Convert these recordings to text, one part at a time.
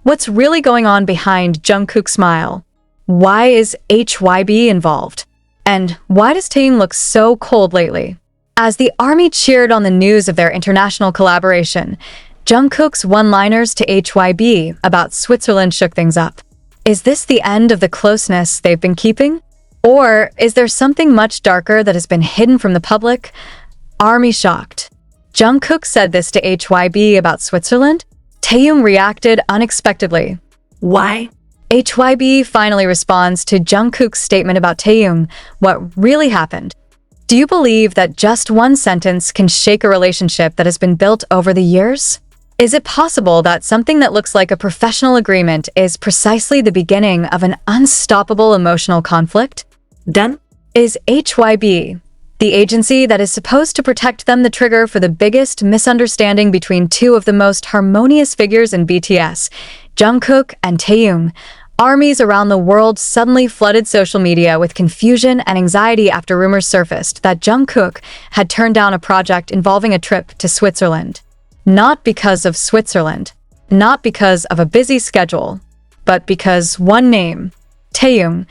What's really going on behind Jungkook's smile? Why is HYBE involved? And why does Taehyung look so cold lately? As the ARMY cheered on the news of their international collaboration, Jungkook's one-liners to HYBE about Switzerland shook things up. Is this the end of the closeness they've been keeping? Or is there something much darker that has been hidden from the public? ARMY shocked. Jungkook said this to HYBE about Switzerland. Taehyung reacted unexpectedly. Why? HYBE finally responds to Jungkook's statement about Taehyung, what really happened. Do you believe that just one sentence can shake a relationship that has been built over the years? Is it possible that something that looks like a professional agreement is precisely the beginning of an unstoppable emotional conflict? Then? Is HYBE, the agency that is supposed to protect them, the trigger for the biggest misunderstanding between two of the most harmonious figures in BTS, Jungkook and Taehyung? Armies around the world suddenly flooded social media with confusion and anxiety after rumors surfaced that Jungkook had turned down a project involving a trip to Switzerland. Not because of Switzerland, not because of a busy schedule, but because one name, Taehyung.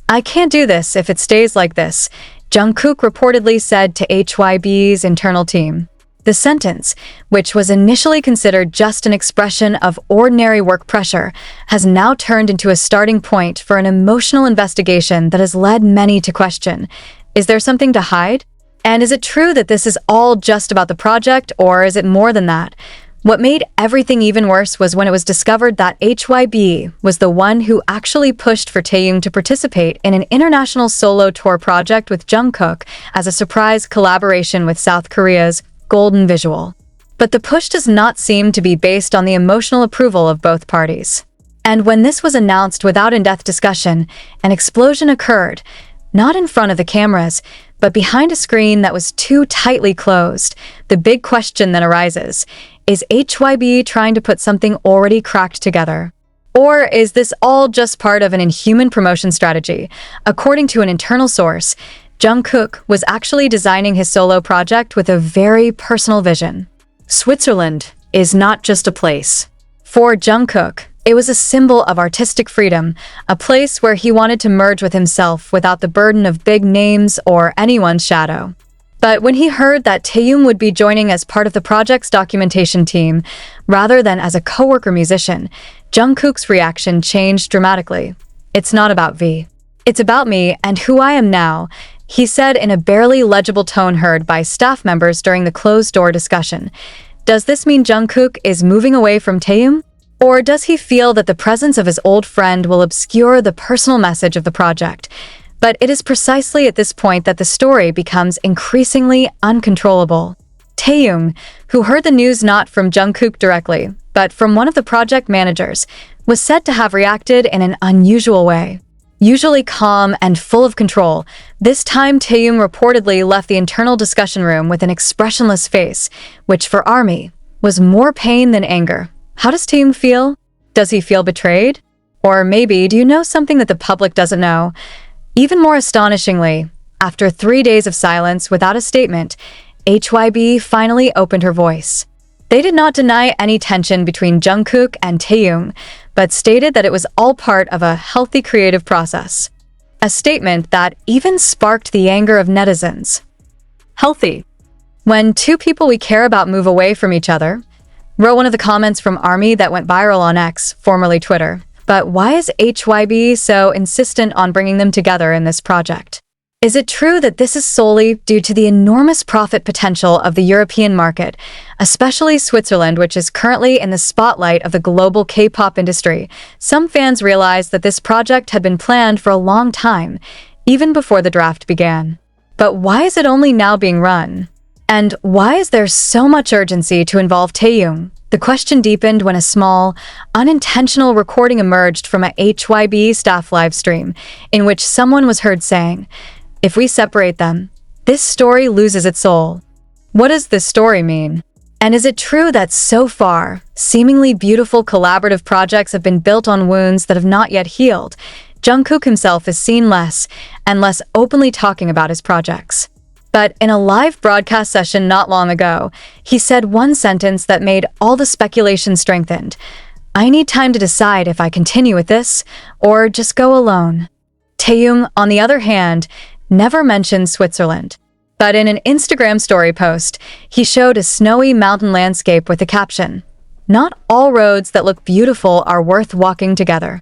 I can't do this if it stays like this, Jungkook reportedly said to HYBE's internal team. The sentence, which was initially considered just an expression of ordinary work pressure, has now turned into a starting point for an emotional investigation that has led many to question, is there something to hide? And is it true that this is all just about the project, or is it more than that? What made everything even worse was when it was discovered that HYBE was the one who actually pushed for Taehyung to participate in an international solo tour project with Jungkook as a surprise collaboration with South Korea's Golden Visual. But the push does not seem to be based on the emotional approval of both parties. And when this was announced without in-depth discussion, an explosion occurred, not in front of the cameras, but behind a screen that was too tightly closed. The big question then arises, is HYBE trying to put something already cracked together? Or is this all just part of an inhuman promotion strategy? According to an internal source, Jungkook was actually designing his solo project with a very personal vision. Switzerland is not just a place. For Jungkook, it was a symbol of artistic freedom, a place where he wanted to merge with himself without the burden of big names or anyone's shadow. But when he heard that Taehyung would be joining as part of the project's documentation team, rather than as a co-worker musician, Jungkook's reaction changed dramatically. It's not about V. It's about me and who I am now, he said in a barely legible tone heard by staff members during the closed-door discussion. Does this mean Jungkook is moving away from Taehyung? Or does he feel that the presence of his old friend will obscure the personal message of the project? But it is precisely at this point that the story becomes increasingly uncontrollable. Taehyung, who heard the news not from Jungkook directly, but from one of the project managers, was said to have reacted in an unusual way. Usually calm and full of control, this time Taehyung reportedly left the internal discussion room with an expressionless face, which for ARMY was more pain than anger. How does Taehyung feel? Does he feel betrayed? Or maybe, do you know something that the public doesn't know? Even more astonishingly, after 3 days of silence without a statement, HYBE finally opened her voice. They did not deny any tension between Jungkook and Taehyung, but stated that it was all part of a healthy creative process. A statement that even sparked the anger of netizens. Healthy. When two people we care about move away from each other, wrote one of the comments from ARMY that went viral on X, formerly Twitter. But why is HYBE so insistent on bringing them together in this project? Is it true that this is solely due to the enormous profit potential of the European market, especially Switzerland, which is currently in the spotlight of the global K-pop industry? Some fans realized that this project had been planned for a long time, even before the draft began. But why is it only now being run? And why is there so much urgency to involve Taehyung? The question deepened when a small, unintentional recording emerged from a HYBE staff livestream, in which someone was heard saying, "If we separate them, this story loses its soul." What does this story mean? And is it true that so far, seemingly beautiful collaborative projects have been built on wounds that have not yet healed? Jungkook himself is seen less and less openly talking about his projects. But in a live broadcast session not long ago, he said one sentence that made all the speculation strengthened. I need time to decide if I continue with this or just go alone. Taehyung, on the other hand, never mentioned Switzerland. But in an Instagram story post, he showed a snowy mountain landscape with the caption, "Not all roads that look beautiful are worth walking together."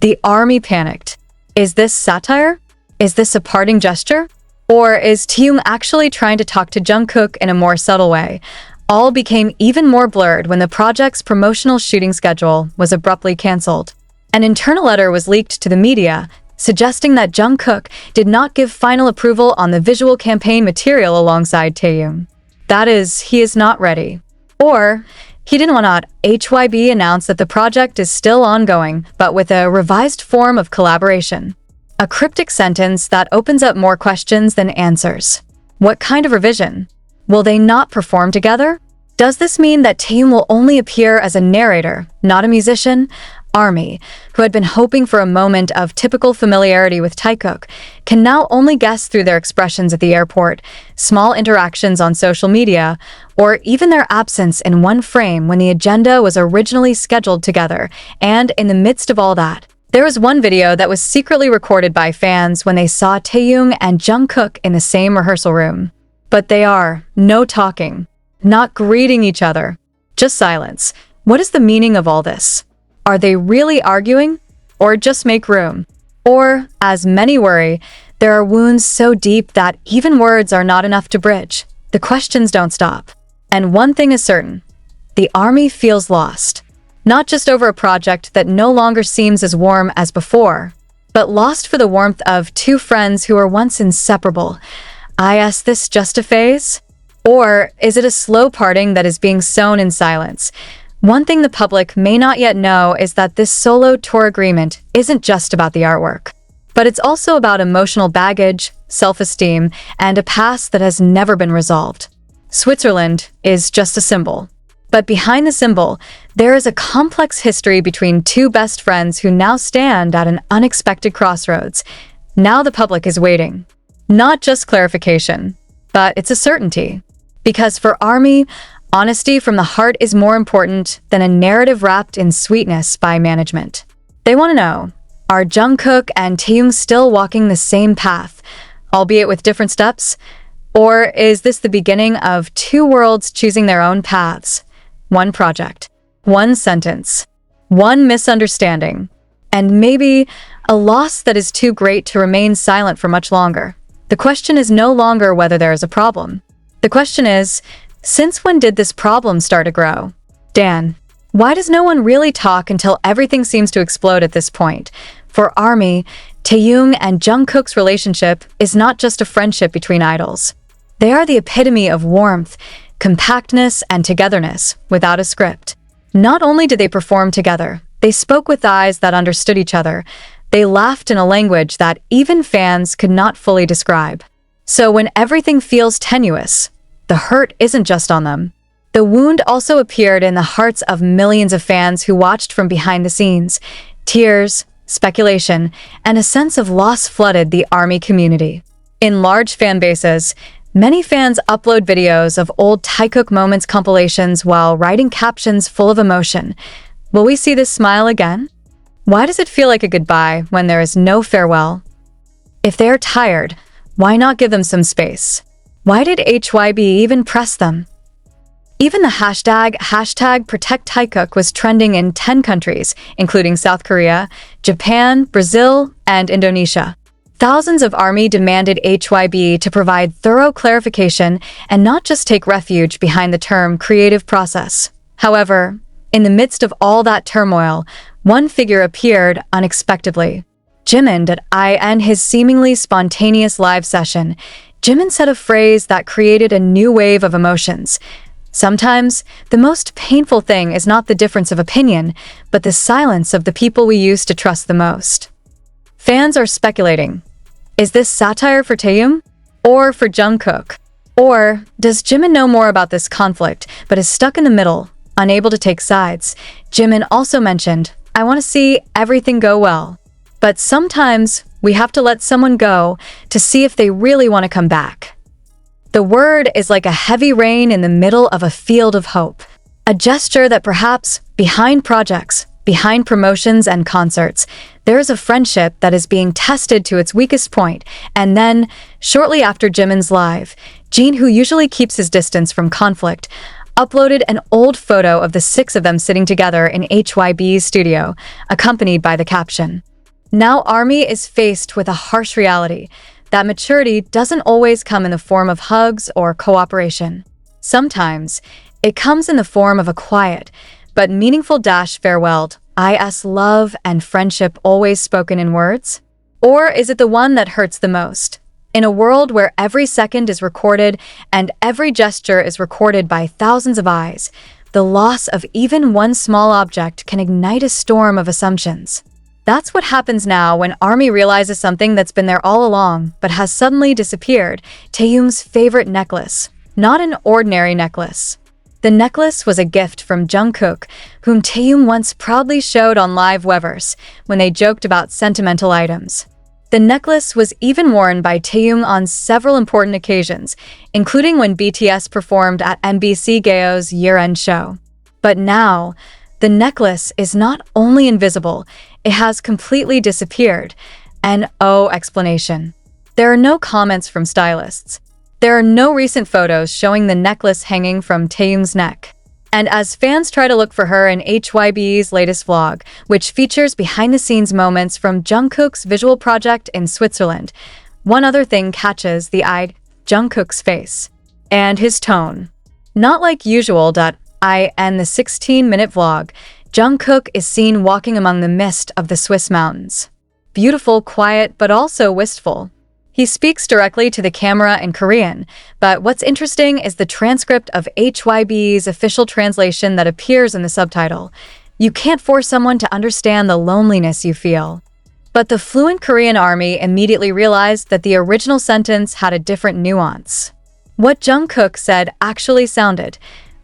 The ARMY panicked. Is this satire? Is this a parting gesture? Or is Taehyung actually trying to talk to Jungkook in a more subtle way? All became even more blurred when the project's promotional shooting schedule was abruptly cancelled. An internal letter was leaked to the media, suggesting that Jungkook did not give final approval on the visual campaign material alongside Taehyung. That is, he is not ready. Or, he didn't want to. HYBE announced that the project is still ongoing, but with a revised form of collaboration. A cryptic sentence that opens up more questions than answers. What kind of revision? Will they not perform together? Does this mean that Taehyung will only appear as a narrator, not a musician? ARMY, who had been hoping for a moment of typical familiarity with Taikook, can now only guess through their expressions at the airport, small interactions on social media, or even their absence in one frame when the agenda was originally scheduled together. And in the midst of all that, there was one video that was secretly recorded by fans when they saw Taehyung and Jungkook in the same rehearsal room. But they are no talking, not greeting each other, just silence. What is the meaning of all this? Are they really arguing? Or just make room? Or, as many worry, there are wounds so deep that even words are not enough to bridge. The questions don't stop. And one thing is certain, the ARMY feels lost. Not just over a project that no longer seems as warm as before, but lost for the warmth of two friends who were once inseparable. Is this just a phase? Or is it a slow parting that is being sown in silence? One thing the public may not yet know is that this solo tour agreement isn't just about the artwork, but it's also about emotional baggage, self-esteem, and a past that has never been resolved. Switzerland is just a symbol. But behind the symbol, there is a complex history between two best friends who now stand at an unexpected crossroads. Now the public is waiting. Not just clarification, but it's a certainty. Because for ARMY, honesty from the heart is more important than a narrative wrapped in sweetness by management. They want to know, are Jungkook and Taehyung still walking the same path, albeit with different steps? Or is this the beginning of two worlds choosing their own paths? One project, one sentence, one misunderstanding, and maybe a loss that is too great to remain silent for much longer. The question is no longer whether there is a problem. The question is, since when did this problem start to grow? Dan, why does no one really talk until everything seems to explode at this point? For ARMY, Taehyung and Jungkook's relationship is not just a friendship between idols. They are the epitome of warmth, compactness, and togetherness without a script. Not only did they perform together, they spoke with eyes that understood each other. They laughed in a language that even fans could not fully describe. So when everything feels tenuous, the hurt isn't just on them. The wound also appeared in the hearts of millions of fans who watched from behind the scenes. Tears, speculation, and a sense of loss flooded the ARMY community. In large fan bases, many fans upload videos of old Taikook moments compilations while writing captions full of emotion. Will we see this smile again? Why does it feel like a goodbye when there is no farewell? If they are tired, why not give them some space? Why did HYBE even press them? Even the hashtag #ProtectTaikook was trending in 10 countries, including South Korea, Japan, Brazil, and Indonesia. Thousands of ARMY demanded HYBE to provide thorough clarification and not just take refuge behind the term creative process. However, in the midst of all that turmoil, one figure appeared unexpectedly. Jimin at his seemingly spontaneous live session. Jimin said a phrase that created a new wave of emotions. Sometimes, the most painful thing is not the difference of opinion, but the silence of the people we used to trust the most. Fans are speculating. Is this satire for Taehyung? Or for Jungkook? Or does Jimin know more about this conflict, but is stuck in the middle, unable to take sides? Jimin also mentioned, "I want to see everything go well." But sometimes, we have to let someone go to see if they really want to come back. The word is like a heavy rain in the middle of a field of hope. A gesture that perhaps, behind projects, behind promotions and concerts, there is a friendship that is being tested to its weakest point. And then, shortly after Jimin's live, Jin, who usually keeps his distance from conflict, uploaded an old photo of the six of them sitting together in HYBE's studio, accompanied by the caption, "Now ARMY is faced with a harsh reality that maturity doesn't always come in the form of hugs or cooperation. Sometimes, it comes in the form of a quiet, but meaningful farewell. Is love and friendship always spoken in words? Or is it the one that hurts the most? In a world where every second is recorded and every gesture is recorded by thousands of eyes, the loss of even one small object can ignite a storm of assumptions." That's what happens now when ARMY realizes something that's been there all along but has suddenly disappeared: Taehyung's favorite necklace. Not an ordinary necklace. The necklace was a gift from Jungkook, whom Taehyung once proudly showed on live Weverse when they joked about sentimental items. The necklace was even worn by Taehyung on several important occasions, including when BTS performed at MBC Gayo's year-end show. But now, the necklace is not only invisible, it has completely disappeared. And explanation. There are no comments from stylists. There are no recent photos showing the necklace hanging from Taehyung's neck. And as fans try to look for her in HYBE's latest vlog, which features behind-the-scenes moments from Jungkook's visual project in Switzerland, one other thing catches the eye: Jungkook's face. And his tone. Not like usual. In the 16-minute vlog, Jungkook is seen walking among the mist of the Swiss mountains. Beautiful, quiet, but also wistful. He speaks directly to the camera in Korean, but what's interesting is the transcript of HYBE's official translation that appears in the subtitle. You can't force someone to understand the loneliness you feel. But the fluent Korean ARMY immediately realized that the original sentence had a different nuance. What Jungkook said actually sounded.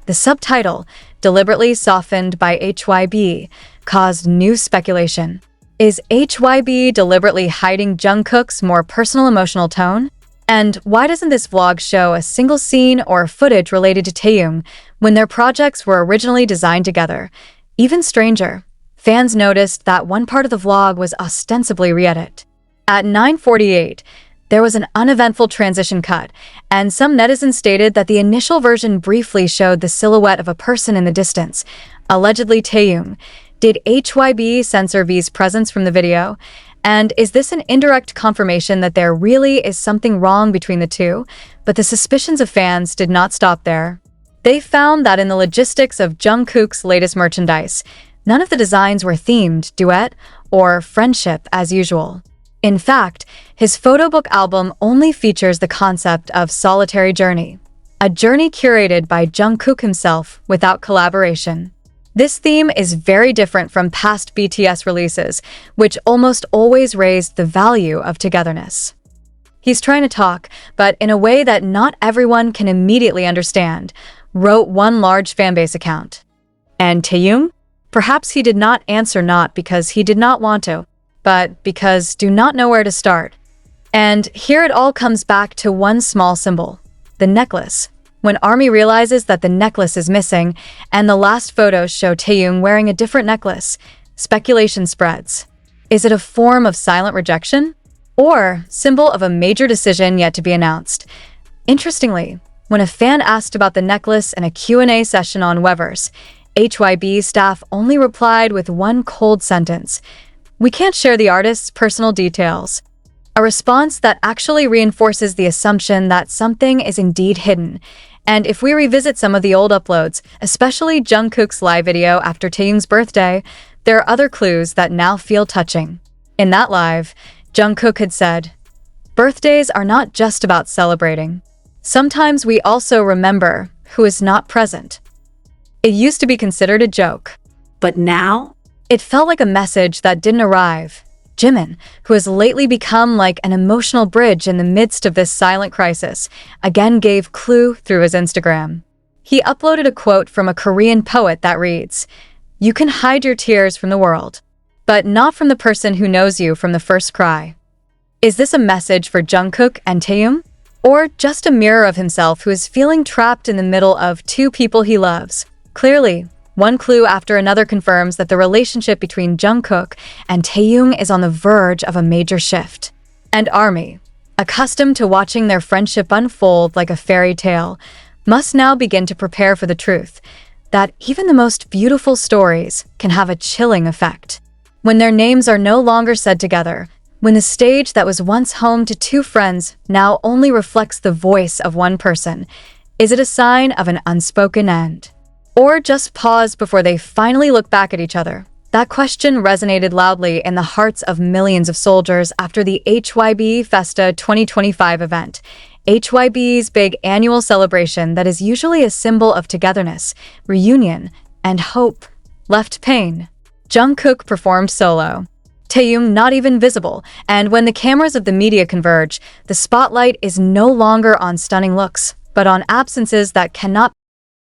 The subtitle, deliberately softened by HYBE, caused new speculation. Is HYBE deliberately hiding Jungkook's more personal emotional tone? And why doesn't this vlog show a single scene or footage related to Taehyung when their projects were originally designed together? Even stranger, fans noticed that one part of the vlog was ostensibly re-edit. At 9:48, there was an uneventful transition cut, and some netizens stated that the initial version briefly showed the silhouette of a person in the distance, allegedly Taehyung. Did HYBE censor V's presence from the video? And is this an indirect confirmation that there really is something wrong between the two? But the suspicions of fans did not stop there. They found that in the logistics of Jungkook's latest merchandise, none of the designs were themed, duet, or friendship as usual. In fact, his photobook album only features the concept of solitary journey, a journey curated by Jungkook himself without collaboration. This theme is very different from past BTS releases, which almost always raised the value of togetherness. He's trying to talk, but in a way that not everyone can immediately understand, wrote one large fanbase account. And Taehyung? Perhaps he did not answer, not because he did not want to, but because do not know where to start. And here it all comes back to one small symbol, the necklace. When ARMY realizes that the necklace is missing, and the last photos show Taehyung wearing a different necklace, speculation spreads. Is it a form of silent rejection? Or symbol of a major decision yet to be announced? Interestingly, when a fan asked about the necklace in a Q&A session on Weverse, HYBE staff only replied with one cold sentence: "We can't share the artist's personal details." A response that actually reinforces the assumption that something is indeed hidden. And if we revisit some of the old uploads, especially Jungkook's live video after Taehyung's birthday, there are other clues that now feel touching. In that live, Jungkook had said, "Birthdays are not just about celebrating. Sometimes we also remember who is not present." It used to be considered a joke. But now, it felt like a message that didn't arrive. Jimin, who has lately become like an emotional bridge in the midst of this silent crisis, again gave clue through his Instagram. He uploaded a quote from a Korean poet that reads, "You can hide your tears from the world, but not from the person who knows you from the first cry." Is this a message for Jungkook and Taehyung? Or just a mirror of himself who is feeling trapped in the middle of two people he loves? Clearly, one clue after another confirms that the relationship between Jungkook and Taehyung is on the verge of a major shift. And ARMY, accustomed to watching their friendship unfold like a fairy tale, must now begin to prepare for the truth that even the most beautiful stories can have a chilling effect. When their names are no longer said together, when the stage that was once home to two friends now only reflects the voice of one person, is it a sign of an unspoken end? Or just pause before they finally look back at each other? That question resonated loudly in the hearts of millions of soldiers after the HYBE Festa 2025 event. HYBE's big annual celebration that is usually a symbol of togetherness, reunion, and hope, left pain. Jungkook performed solo, Taehyung not even visible, and when the cameras of the media converge, the spotlight is no longer on stunning looks, but on absences that cannot